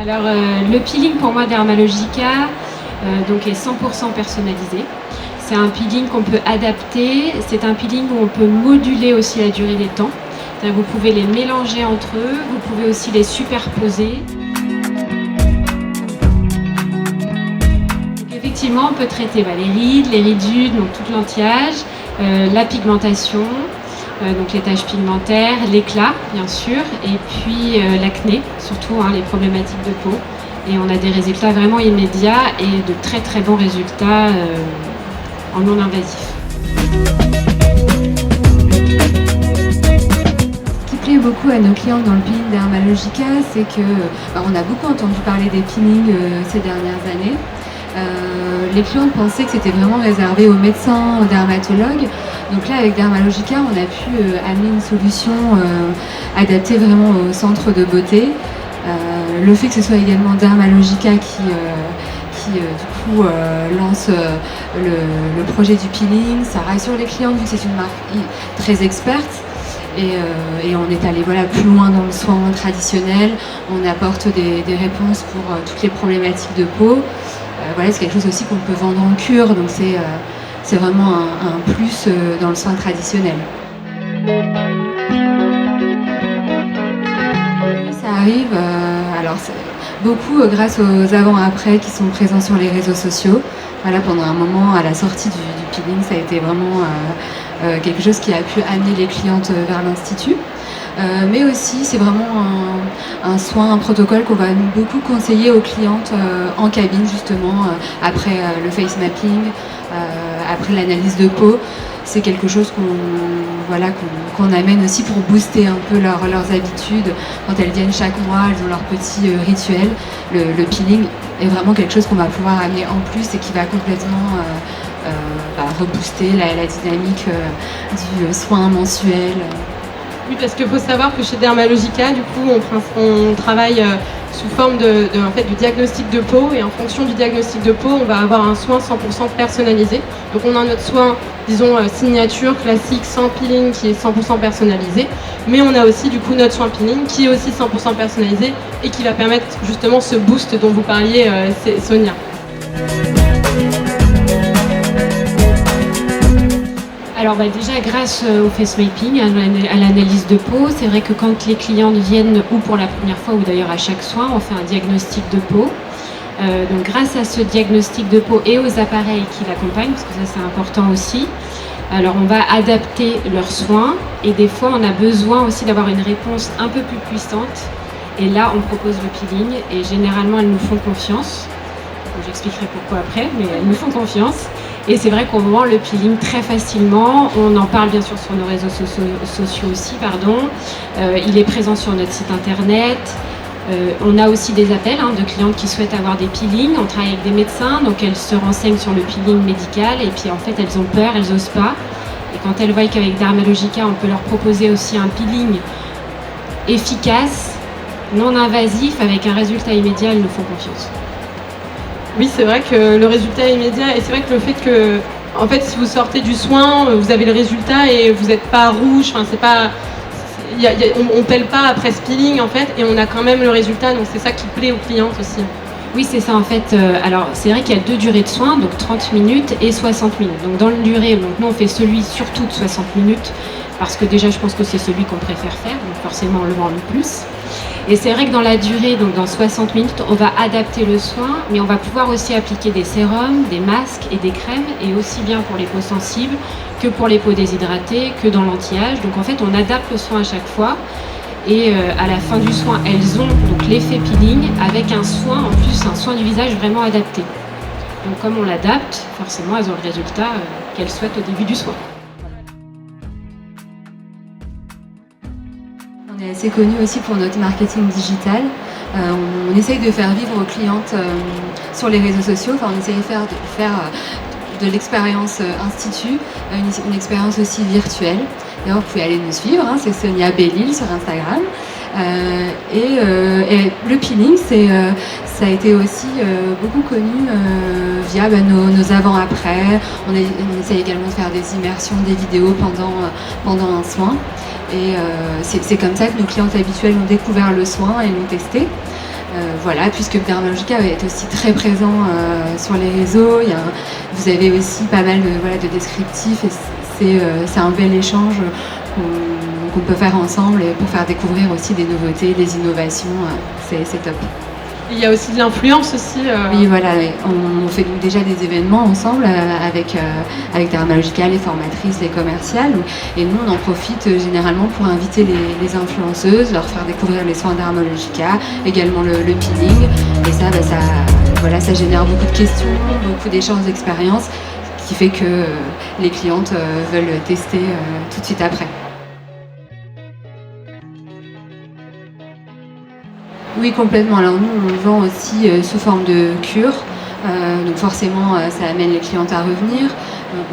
Alors, le peeling pour moi Dermalogica donc est 100% personnalisé. C'est un peeling qu'on peut adapter, c'est un peeling où on peut moduler aussi la durée des temps. Vous pouvez les mélanger entre eux, vous pouvez aussi les superposer. Donc effectivement, on peut traiter les rides, les ridules, donc tout l'anti-âge, la pigmentation, donc les taches pigmentaires, l'éclat bien sûr, et puis l'acné, surtout les problématiques de peau. Et on a des résultats vraiment immédiats et de très très bons résultats en non invasif. Ce qui plaît beaucoup à nos clientes dans le peeling Dermalogica, c'est que on a beaucoup entendu parler des peelings ces dernières années. Les clientes pensaient que c'était vraiment réservé aux médecins, aux dermatologues. Donc là, avec Dermalogica, on a pu amener une solution adaptée vraiment au centre de beauté. Le fait que ce soit également Dermalogica qui du coup lance le projet du peeling, ça rassure les clientes vu que c'est une marque très experte. Et on est allé plus loin dans le soin traditionnel. On apporte des réponses pour toutes les problématiques de peau. C'est quelque chose aussi qu'on peut vendre en cure, donc c'est vraiment un plus dans le soin traditionnel. Ça arrive, beaucoup grâce aux avant-après qui sont présents sur les réseaux sociaux. Pendant un moment, à la sortie du peeling, ça a été vraiment quelque chose qui a pu amener les clientes vers l'Institut. Mais aussi, c'est vraiment un soin, un protocole qu'on va beaucoup conseiller aux clientes en cabine, justement, après le face mapping, après l'analyse de peau. C'est quelque chose qu'on amène aussi pour booster un peu leurs habitudes. Quand elles viennent chaque mois, elles ont leur petit rituel. Le peeling est vraiment quelque chose qu'on va pouvoir amener en plus et qui va complètement rebooster la dynamique du soin mensuel. Oui, parce qu'il faut savoir que chez Dermalogica, du coup, on travaille sous forme du diagnostic de peau, et en fonction du diagnostic de peau, on va avoir un soin 100% personnalisé. Donc on a notre soin, disons, signature, classique, sans peeling, qui est 100% personnalisé, mais on a aussi du coup notre soin peeling qui est aussi 100% personnalisé et qui va permettre justement ce boost dont vous parliez, Sonia. Alors déjà grâce au face mapping, à l'analyse de peau, c'est vrai que quand les clientes viennent ou pour la première fois ou d'ailleurs à chaque soin, on fait un diagnostic de peau. Donc grâce à ce diagnostic de peau et aux appareils qui l'accompagnent, parce que ça c'est important aussi, alors on va adapter leurs soins et des fois on a besoin aussi d'avoir une réponse un peu plus puissante. Et là on propose le peeling et généralement elles nous font confiance. J'expliquerai pourquoi après, mais elles nous font confiance. Et c'est vrai qu'on vend le peeling très facilement. On en parle bien sûr sur nos réseaux sociaux aussi, il est présent sur notre site internet. On a aussi des appels de clientes qui souhaitent avoir des peelings. On travaille avec des médecins, donc elles se renseignent sur le peeling médical et puis en fait elles ont peur, elles n'osent pas. Et quand elles voient qu'avec Dermalogica, on peut leur proposer aussi un peeling efficace, non invasif, avec un résultat immédiat, elles nous font confiance. Oui, c'est vrai que le résultat est immédiat, et c'est vrai que le fait que, en fait, si vous sortez du soin, vous avez le résultat et vous n'êtes pas rouge, c'est pas, on pèle pas après ce peeling en fait, et on a quand même le résultat, donc c'est ça qui plaît aux clientes aussi. Oui, c'est ça en fait. Alors c'est vrai qu'il y a 2 durées de soins, donc 30 minutes et 60 minutes. Donc dans le durée, nous on fait celui surtout de 60 minutes, parce que déjà je pense que c'est celui qu'on préfère faire, donc forcément on le vend le plus. Et c'est vrai que dans la durée, donc dans 60 minutes, on va adapter le soin, mais on va pouvoir aussi appliquer des sérums, des masques et des crèmes, et aussi bien pour les peaux sensibles que pour les peaux déshydratées, que dans l'anti-âge. Donc en fait, on adapte le soin à chaque fois, et à la fin du soin, elles ont donc l'effet peeling avec un soin, en plus un soin du visage vraiment adapté. Donc comme on l'adapte, forcément, elles ont le résultat qu'elles souhaitent au début du soin. On est assez connu aussi pour notre marketing digital. On essaye de faire vivre aux clientes sur les réseaux sociaux. On essaye de faire de l'expérience institut, une expérience aussi virtuelle. D'ailleurs, vous pouvez aller nous suivre, c'est Sonia Bellil sur Instagram. Et le peeling, ça a été aussi beaucoup connu via nos avant-après. On essaye également de faire des immersions, des vidéos pendant un soin. Et c'est comme ça que nos clientes habituelles ont découvert le soin et l'ont testé. Voilà, puisque Dermalogica est aussi très présent sur les réseaux. Vous avez aussi pas mal de descriptifs et c'est un bel échange qu'on peut faire ensemble et pour faire découvrir aussi des nouveautés, des innovations. C'est top. Il y a aussi de l'influence aussi. Oui, voilà, on fait déjà des événements ensemble avec Dermalogica, les formatrices, les commerciales. Et nous, on en profite généralement pour inviter les influenceuses, leur faire découvrir les soins Dermalogica, également le peeling. Et ça génère beaucoup de questions, beaucoup d'échanges d'expériences, qui fait que les clientes veulent tester tout de suite après. Oui, complètement. Alors nous, on le vend aussi sous forme de cure. Donc forcément, ça amène les clientes à revenir.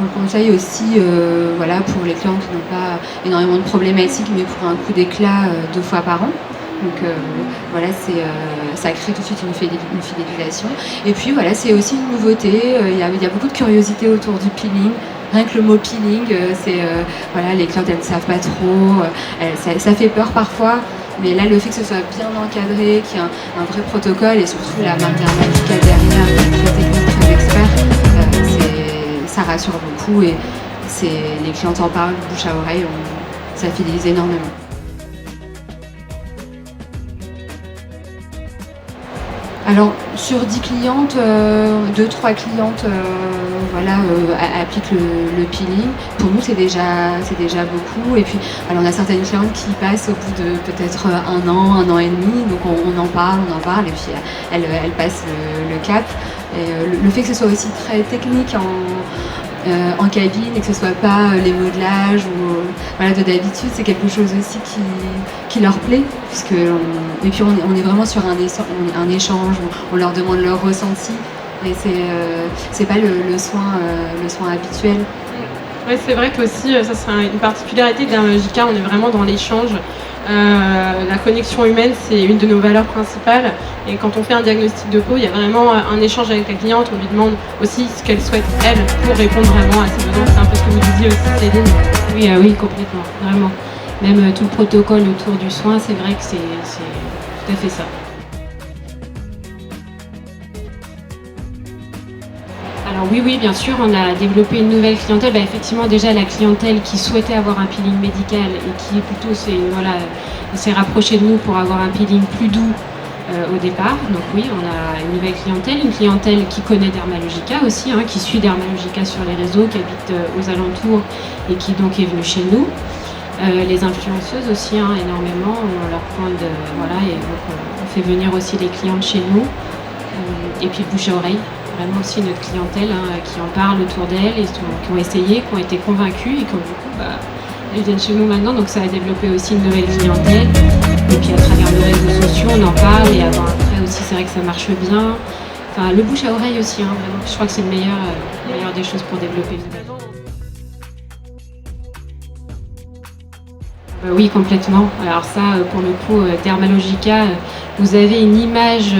On le conseille aussi pour les clientes qui n'ont pas énormément de problématiques, mais pour un coup d'éclat 2 fois par an. Donc ça crée tout de suite une fidélisation. Et puis c'est aussi une nouveauté. Il y a beaucoup de curiosité autour du peeling. Rien que le mot peeling, les clientes elles ne savent pas trop. Ça fait peur parfois. Mais là, le fait que ce soit bien encadré, qu'il y ait un vrai protocole et surtout la marque Dermalogica derrière, très technique, très expert, ça rassure beaucoup et les clientes en parlent, bouche à oreille, ça fidélise énormément. Alors, sur 10 clientes, 2-3 clientes appliquent le peeling. Pour nous, c'est déjà beaucoup. Et puis, alors, on a certaines clientes qui passent au bout de peut-être 1 an et demi. Donc, on en parle. Et puis, elles passent le cap. Et le fait que ce soit aussi très technique en cabine et que ce soit pas les modelages de d'habitude, c'est quelque chose aussi qui leur plaît, et puis on est vraiment sur un échange où on leur demande leur ressenti et c'est pas le soin habituel. Oui, c'est vrai que aussi ça c'est une particularité de Dermalogica, on est vraiment dans l'échange. La connexion humaine, c'est une de nos valeurs principales. Et quand on fait un diagnostic de peau, il y a vraiment un échange avec la cliente. On lui demande aussi ce qu'elle souhaite, elle, pour répondre vraiment à ses besoins. C'est un peu ce que vous disiez aussi, Céline. Oui, complètement, vraiment. Même tout le protocole autour du soin, c'est vrai que c'est tout à fait ça. Alors oui, bien sûr, on a développé une nouvelle clientèle. Effectivement, déjà la clientèle qui souhaitait avoir un peeling médical et qui plutôt s'est rapprochée de nous pour avoir un peeling plus doux au départ. Donc oui, on a une nouvelle clientèle, une clientèle qui connaît Dermalogica aussi, qui suit Dermalogica sur les réseaux, qui habite aux alentours et qui donc est venue chez nous. Les influenceuses aussi, énormément, on leur pointe et donc on fait venir aussi les clientes chez nous. Et puis bouche à oreille. Vraiment aussi notre clientèle qui en parle autour d'elle et qui ont essayé, qui ont été convaincus et qui du coup elles viennent chez nous maintenant, donc ça a développé aussi une nouvelle clientèle. Et puis à travers nos réseaux sociaux on en parle et après aussi c'est vrai que ça marche bien. Enfin le bouche à oreille aussi, vraiment, je crois que c'est le meilleur des choses pour développer. Oui, complètement. Alors ça, pour le coup, Dermalogica, vous avez une image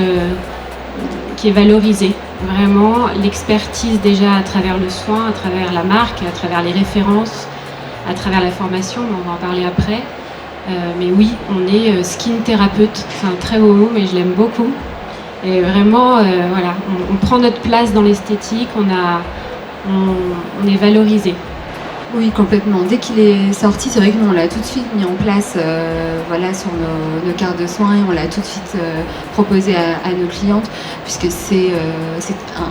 qui est valorisée. Vraiment, l'expertise déjà à travers le soin, à travers la marque, à travers les références, à travers la formation, on va en parler après. Mais oui, on est skin thérapeute. C'est un très beau mot, mais je l'aime beaucoup. Et vraiment, on prend notre place dans l'esthétique, on est valorisé. Oui, complètement. Dès qu'il est sorti, c'est vrai que nous, on l'a tout de suite mis en place sur nos cartes de soins et on l'a tout de suite proposé à nos clientes puisque c'est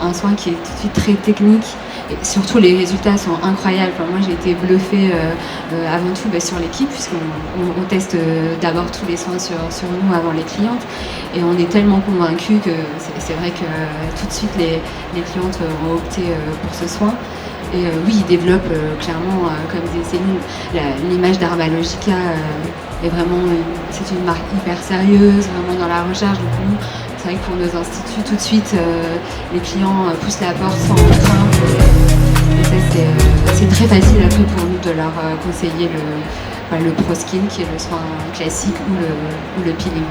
un soin qui est tout de suite très technique et surtout les résultats sont incroyables. Enfin, moi, j'ai été bluffée avant tout sur l'équipe puisqu'on teste d'abord tous les soins sur nous avant les clientes et on est tellement convaincus que c'est vrai que tout de suite les clientes ont opté pour ce soin. Et oui, il développe clairement, comme disait Céline, l'image Dermalogica est vraiment, c'est une marque hyper sérieuse, vraiment dans la recherche. Donc nous, c'est vrai que pour nos instituts, tout de suite, les clients poussent la porte sans crainte. Et ça, c'est très facile après pour nous de leur conseiller le Pro Skin, qui est le soin classique ou le peeling.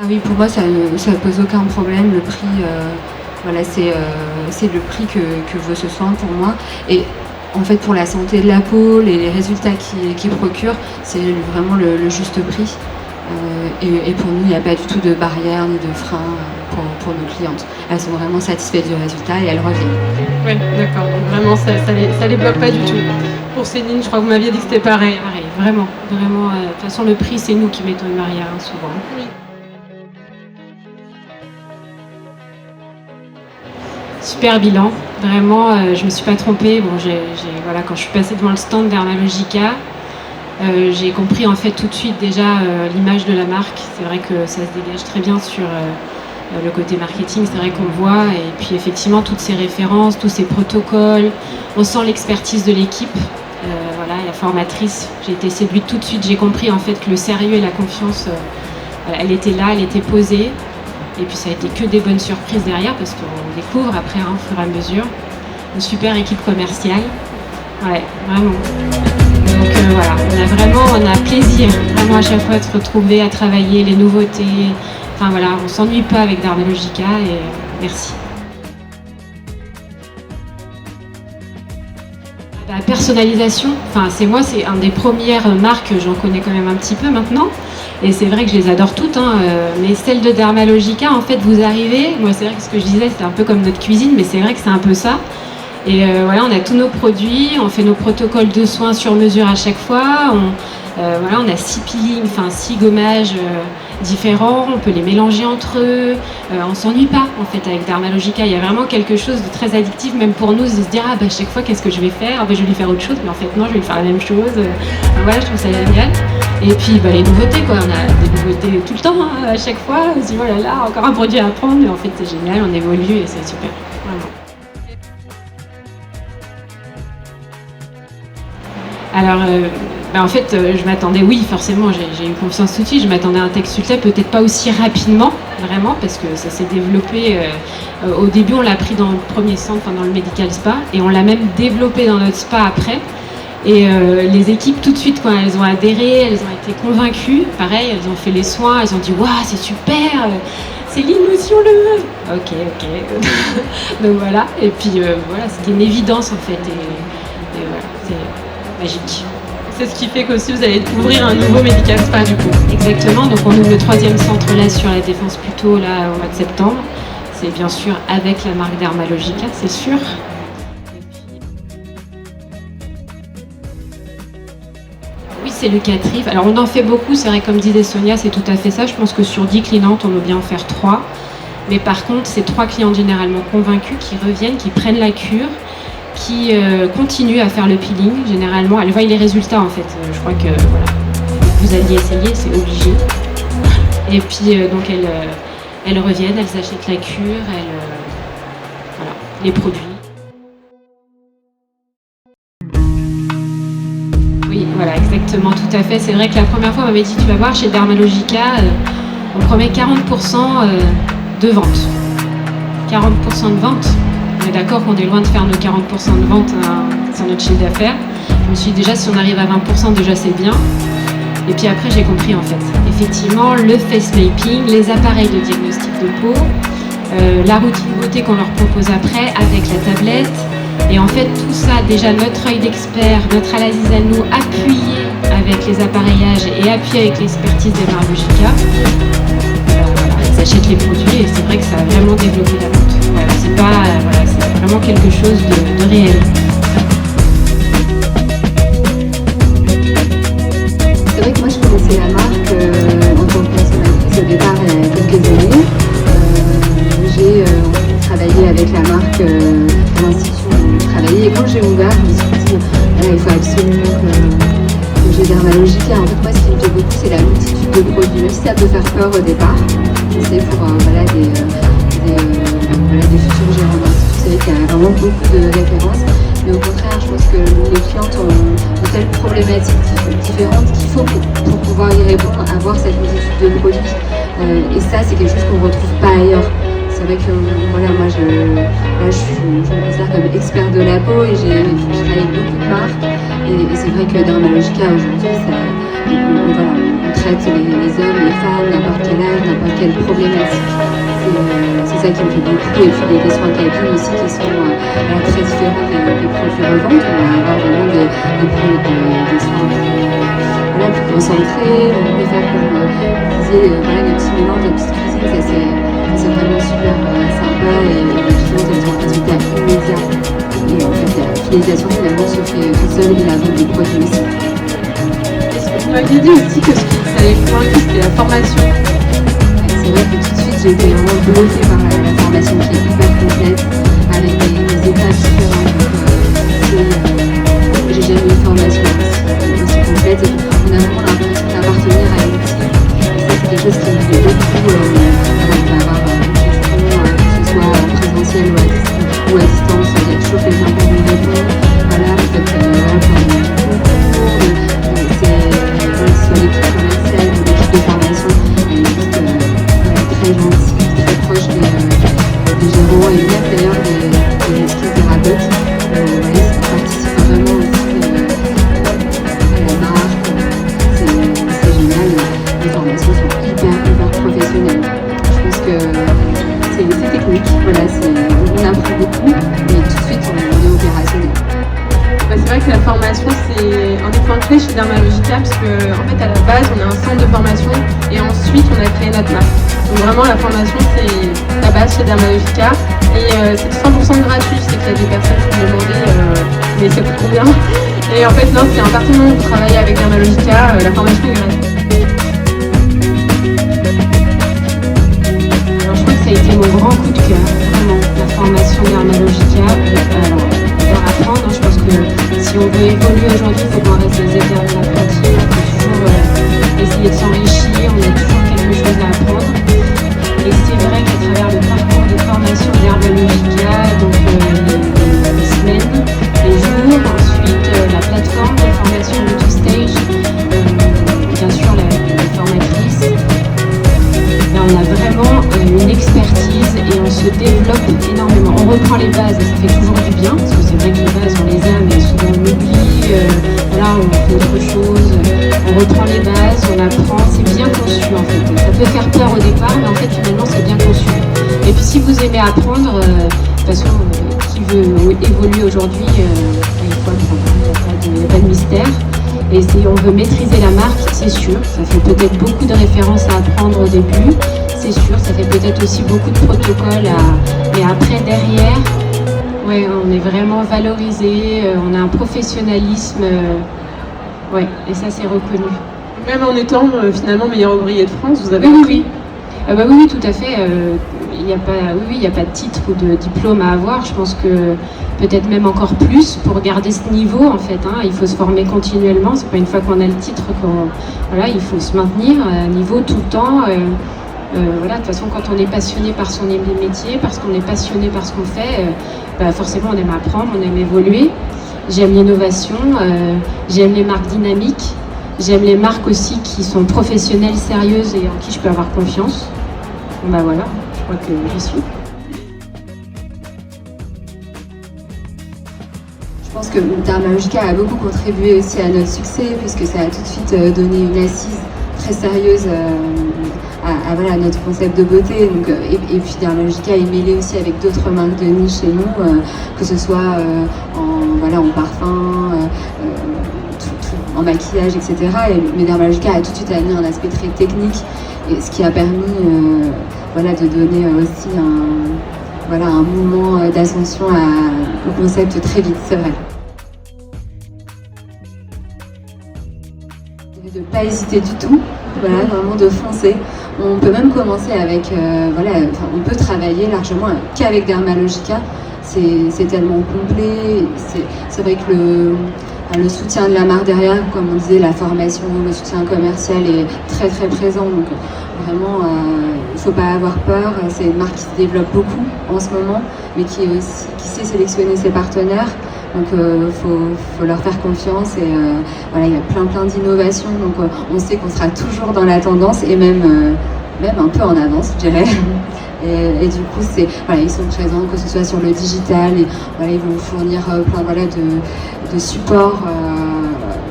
Ah oui, pour moi, ça ne pose aucun problème. Le prix, c'est le prix que vaut ce soin pour moi. Et en fait, pour la santé de la peau, les résultats qu'ils procurent, c'est vraiment le juste prix. Et pour nous, il n'y a pas du tout de barrière ni de frein pour nos clientes. Elles sont vraiment satisfaites du résultat et elles reviennent. Oui, d'accord. Donc vraiment, ça les bloque pas du tout. Pour Céline, je crois que vous m'aviez dit que c'était pareil. Pareil, vraiment. De toute façon, le prix, c'est nous qui mettons une barrière, souvent. Oui. Super bilan, vraiment, je me suis pas trompée. Bon, voilà, quand je suis passée devant le stand Dermalogica, j'ai compris en fait tout de suite déjà l'image de la marque. C'est vrai que ça se dégage très bien sur le côté marketing, c'est vrai qu'on le voit. Et puis effectivement, toutes ces références, tous ces protocoles, on sent l'expertise de l'équipe. Voilà, la formatrice, j'ai été séduite tout de suite. J'ai compris en fait que le sérieux et la confiance, elle était là, elle était posée. Et puis ça a été que des bonnes surprises derrière parce qu'on découvre après, au fur et à mesure, une super équipe commerciale. Ouais, vraiment. Donc voilà, on a plaisir vraiment à chaque fois de se retrouver, à travailler, les nouveautés. Enfin voilà, on s'ennuie pas avec Dermalogica et merci. La personnalisation, c'est un des premières marques, j'en connais quand même un petit peu maintenant. Et c'est vrai que je les adore toutes, mais celle de Dermalogica, en fait, vous arrivez, moi c'est vrai que ce que je disais, c'est un peu comme notre cuisine, mais c'est vrai que c'est un peu ça. Et voilà, on a tous nos produits, on fait nos protocoles de soins sur mesure à chaque fois. On a 6 peelings, 6 gommages différents, on peut les mélanger entre eux. On s'ennuie pas en fait avec Dermalogica. Il y a vraiment quelque chose de très addictif, même pour nous, de se dire chaque fois qu'est-ce que je vais faire, je vais lui faire autre chose, mais en fait non, je vais lui faire la même chose. Voilà, je trouve ça génial. Et puis les nouveautés, on a des nouveautés tout le temps, à chaque fois. On se dit voilà, là, encore un produit à apprendre, mais en fait c'est génial, on évolue et c'est super. Vraiment. Alors, en fait, je m'attendais, oui, forcément, j'ai eu confiance tout de suite. Je m'attendais à un Texulta, peut-être pas aussi rapidement, vraiment, parce que ça s'est développé. Au début, on l'a pris dans le premier centre, dans le Medical Spa, et on l'a même développé dans notre spa après. Et les équipes, tout de suite, quand elles ont adhéré, elles ont été convaincues. Pareil, elles ont fait les soins, elles ont dit « Waouh, c'est super, Céline, nous aussi on le veut !» Ok. Donc voilà, et puis voilà, c'était une évidence en fait, et voilà, c'est magique. C'est ce qui fait qu'aussi vous allez ouvrir un nouveau Medical Spa du coup. Exactement, donc on ouvre le 3e centre là sur la Défense plutôt là au mois de septembre. C'est bien sûr avec la marque Dermalogica, c'est sûr. Oui, c'est locatif. Alors on en fait beaucoup, c'est vrai, comme disait Sonia, c'est tout à fait ça. Je pense que sur 10 clientes, on veut bien en faire 3. Mais par contre, c'est 3 clientes généralement convaincues qui reviennent, qui prennent la cure, qui continuent à faire le peeling. Généralement, elles voient les résultats en fait. Je crois que voilà, vous alliez essayer, c'est obligé. Et puis donc elles reviennent, elles achètent la cure, voilà, les produits. Oui, voilà, exactement, tout à fait. C'est vrai que la première fois, on m'avait dit, tu vas voir, chez Dermalogica, on promet 40% de vente. 40% de vente. On est d'accord qu'on est loin de faire nos 40% de vente sur notre chiffre d'affaires. Je me suis dit déjà, si on arrive à 20%, déjà c'est bien. Et puis après, j'ai compris en fait. Effectivement, le face mapping, les appareils de diagnostic de peau, la routine beauté qu'on leur propose après avec la tablette. Et en fait, tout ça, déjà notre œil d'expert, notre analyse à nous, appuyé avec les appareillages et appuyé avec l'expertise des Dermalogica, voilà, ils achètent les produits et c'est vrai que ça a vraiment développé la vente. Voilà, c'est vraiment quelque chose de réel. C'est vrai que moi je connaissais la marque en tant que consommatrice au départ il y a quelques années. J'ai travaillé avec la marque dans l'institut où je travaillais et quand j'ai ouvert, je me suis dit il faut absolument que j'ai Dermalogica. En fait, moi ce qui me plaît beaucoup, c'est la multitude de produits. Même si ça peut faire peur au départ, c'est pour des futurs gérants d'institut, c'est vrai qu'il y a vraiment beaucoup de références. Mais au contraire, je pense que les clientes ont de telles problématiques différentes qu'il faut pour pouvoir y répondre, avoir cette multitude de produits. Et ça, c'est quelque chose qu'on ne retrouve pas ailleurs. C'est vrai que moi je me considère comme expert de la peau et j'ai travaillé avec beaucoup de marques. Et c'est vrai que Dermalogica aujourd'hui, on traite les hommes, les femmes, n'importe quel âge, n'importe quelle problématique. C'est ça qui me fait beaucoup. Et puis des soins de cabine aussi qui sont très différents des produits reventes. On va avoir vraiment des soins plus concentrés. On peut faire, comme vous disiez, des petits mélanges, de petites cuisines. Ça c'est vraiment super sympa. Et les clients ont un résultat immédiat. Et en fait, la fidélisation finalement se fait toute seule et la vente des produits aussi. Vous m'aviez dit aussi que ce qui allait plus loin, c'était la formation. C'est vrai que tout de suite, j'ai été vraiment bluffée par la formation qui est hyper complète, avec des étapes différentes. J'ai jamais eu une formation aussi complète. Et on a vraiment l'impression d'appartenir à une équipe. Et ça, c'est quelque chose qui me plaît beaucoup. On peut avoir une question, que ce soit en présentiel ou à distance. Il y a toujours quelqu'un pour nous répondre. Voilà, peut-être pour les concours, soit l'équipe commerciale ou l'équipe de formation, elle est juste très gentille, très proche des gérants et même d'ailleurs des thérapeutes. Ils participent vraiment aussi à la marque. C'est génial. Les formations sont hyper professionnelles. Je pense que c'est technique. Voilà, on apprend beaucoup, mais tout de suite on est opérationnel. C'est vrai que la formation, c'est un des points clés chez Dermalogica, parce qu'en fait, à la base, on a un centre de formation et ensuite, on a créé notre marque. Donc vraiment, la formation, c'est la base chez Dermalogica et c'est 100% gratuit. Je sais qu'il y a des personnes qui me demandaient mais ça coûte combien? Et en fait, non, c'est un partir du moment où vous travaillez avec Dermalogica, la formation est gratuite. Alors, je crois que ça a été mon grand coup de cœur, vraiment, la formation Dermalogica. Apprendre, je pense que si on veut évoluer aujourd'hui, il faut qu'on reste les éternels apprentis. Il faut toujours essayer de s'enrichir, on a toujours quelque chose à apprendre. Et c'est vrai qu'à travers le parcours de formation Dermalogica, donc les semaines, les jours, ensuite la plateforme de formation de 2Stage, bien sûr la formatrice, là, on a vraiment une expertise et on se développe énormément. On reprend les bases et ça fait toujours du bien, parce que c'est vrai que les bases on les a mais souvent on oublie, voilà, on fait autre chose, on reprend les bases, on apprend, c'est bien conçu en fait. Ça peut faire peur au départ mais en fait finalement c'est bien conçu. Et puis si vous aimez apprendre, de toute façon qui veut évoluer aujourd'hui, il faut apprendre, il n'y a pas de mystère. Et si on veut maîtriser la marque, c'est sûr, ça fait peut-être beaucoup de références à apprendre au début, c'est sûr, ça fait peut-être aussi beaucoup de protocoles mais après derrière, ouais, on est vraiment valorisé, on a un professionnalisme, ouais, et ça c'est reconnu. Même en étant finalement meilleur ouvrier de France, vous avez oui. Oui, tout à fait. Il n'y a pas de titre ou de diplôme à avoir. Je pense que peut-être même encore plus pour garder ce niveau en fait. Il faut se former continuellement. C'est pas une fois qu'on a le titre il faut se maintenir à niveau tout le temps. De toute façon, quand on est passionné par son métier, parce qu'on est passionné par ce qu'on fait, forcément on aime apprendre, on aime évoluer. J'aime l'innovation, j'aime les marques dynamiques. J'aime les marques aussi qui sont professionnelles, sérieuses et en qui je peux avoir confiance. Voilà, je crois que j'y suis. Je pense que Dermalogica a beaucoup contribué aussi à notre succès, puisque ça a tout de suite donné une assise très sérieuse à notre concept de beauté. Donc, et puis Dermalogica est mêlé aussi avec d'autres marques de niche chez nous, que ce soit en parfum, en maquillage, etc. Mais Dermalogica a tout de suite amené un aspect très technique, et ce qui a permis de donner aussi un mouvement d'ascension au concept très vite, c'est vrai. De ne pas hésiter du tout, vraiment de foncer. On peut même commencer avec, on peut travailler largement qu'avec Dermalogica. C'est tellement complet, c'est vrai que le soutien de la marque derrière, comme on disait, la formation, le soutien commercial est très très présent. Donc vraiment, il ne faut pas avoir peur. C'est une marque qui se développe beaucoup en ce moment, mais qui sait sélectionner ses partenaires. Donc faut leur faire confiance et il y a plein d'innovations. Donc on sait qu'on sera toujours dans la tendance et même un peu en avance, je dirais. Et du coup, ils sont présents, que ce soit sur le digital, et ils vont fournir plein de supports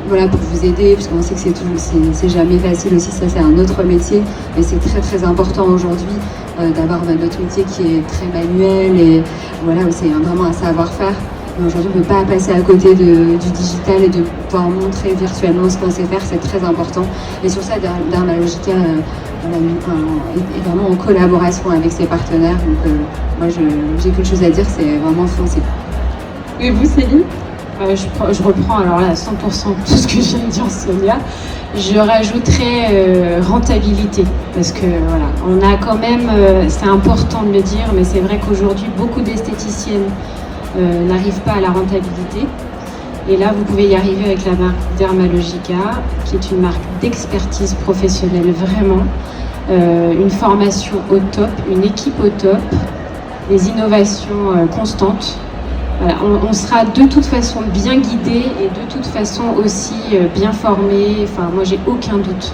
voilà, pour vous aider, parce qu'on sait que c'est jamais facile aussi, ça c'est un autre métier, mais c'est très très important aujourd'hui d'avoir notre métier qui est très manuel et voilà, où c'est vraiment un savoir-faire. Aujourd'hui, on ne peut pas passer à côté du digital et de pouvoir montrer virtuellement ce qu'on sait faire, c'est très important. Et sur ça, Dermalogica est vraiment en collaboration avec ses partenaires. Donc, moi, j'ai quelque chose à dire, c'est vraiment foncé. Et vous, Céline? Je reprends alors là 100% tout ce que vient de dire Sonia. Je rajouterais rentabilité, parce que voilà, on a quand même, c'est important de le dire, mais c'est vrai qu'aujourd'hui, beaucoup d'esthéticiennes n'arrivent pas à la rentabilité. Et là, vous pouvez y arriver avec la marque Dermalogica, qui est une marque d'expertise professionnelle vraiment, une formation au top, une équipe au top, des innovations constantes. Voilà, on sera de toute façon bien guidé et de toute façon aussi bien formé. Enfin, moi, j'ai aucun doute.